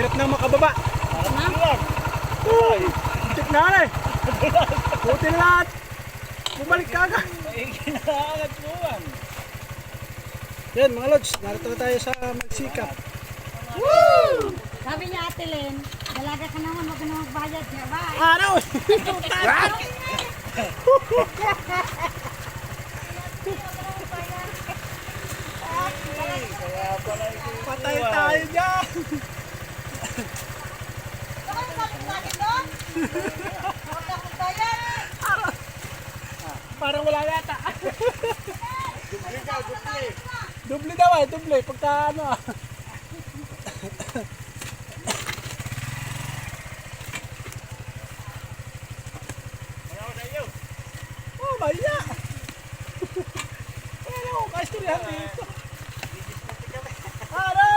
Hirap na makababa. Uy, check na eh. Buti na lahat. Bumalik ka agad. Kinakagat mo yan. Yan mga lods, narito na tayo sa magsikap. Woo! Sabi niya Ate Len, dalaga ka naman, huwag ka na magbayad. Bye! Araw! Kaya pala Patay tayo dyan! Parang wala yata. Duble daw eh, duble. Pagka ano ah. Oh, maya! Ano, kaistoryahan dito. Ano?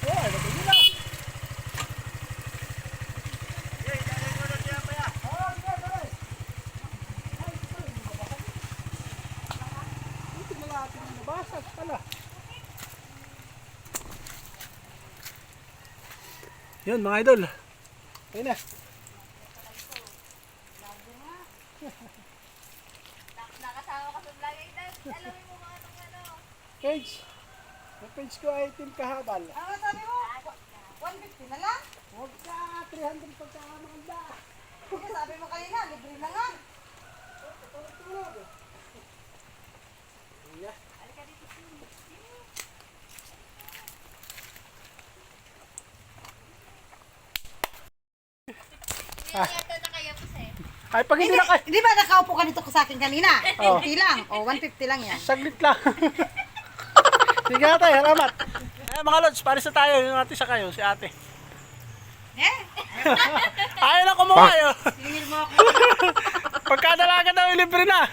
Oh, ano ba yun ah? Basag pala. Yun mga idol. Ayun na. Nakasama ka sa vlog. Alam mo mga itong ano. Page. Yung page ko ay Team Kahabal. Ano sabi mo? 150 na lang? Huwag ka 300 pagka maganda. Kasi sabi mo kanina, libre na nga. Tulog-tulog. Ayan. Ito na kayo po eh. Ay, pag hindi na kayo. Di ba nakaupo ka dito sa akin kanina? Oh. 50 lang. O, 150 lang yan. Saglit lang. Sige ate, salamat. Eh mga lods, paris na tayo. Yung ate sa kayo, si ate. Eh? Ayaw na kumuha yun. Tingin mo ako. Pagkadalaga daw, libre na.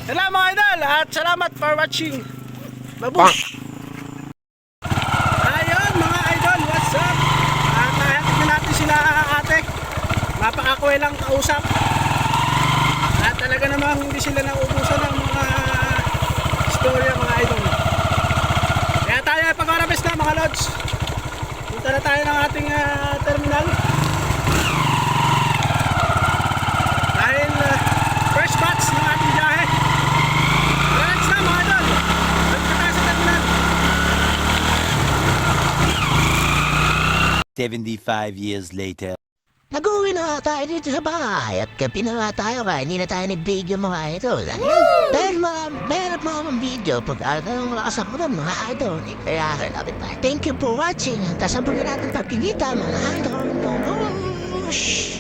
Salamat mga idol at salamat for watching. Babush! Ayun mga idol, what's up? At nahatid na natin sila ate. Mapakakuha lang kausap. At talaga namang hindi sila naubusan ng mga istorya mga idol. Kaya tayo pag-harvest na mga lods. Punta na tayo ng ating terminal. Dahil first batch ng ating biyahe. Relax na mga idol. Balik na tayo sa terminal. 75 years later. Nag-uwi na tayo dito sa bahay at gabi na nga tayo kaya hindi na tayo nag-video mga idol. Dahil meron mga video pag anong lakas ako ng mga idol. Kaya lapit tayo. Thank you for watching. Tapos ang natin pagkikita mga idol. Shhh!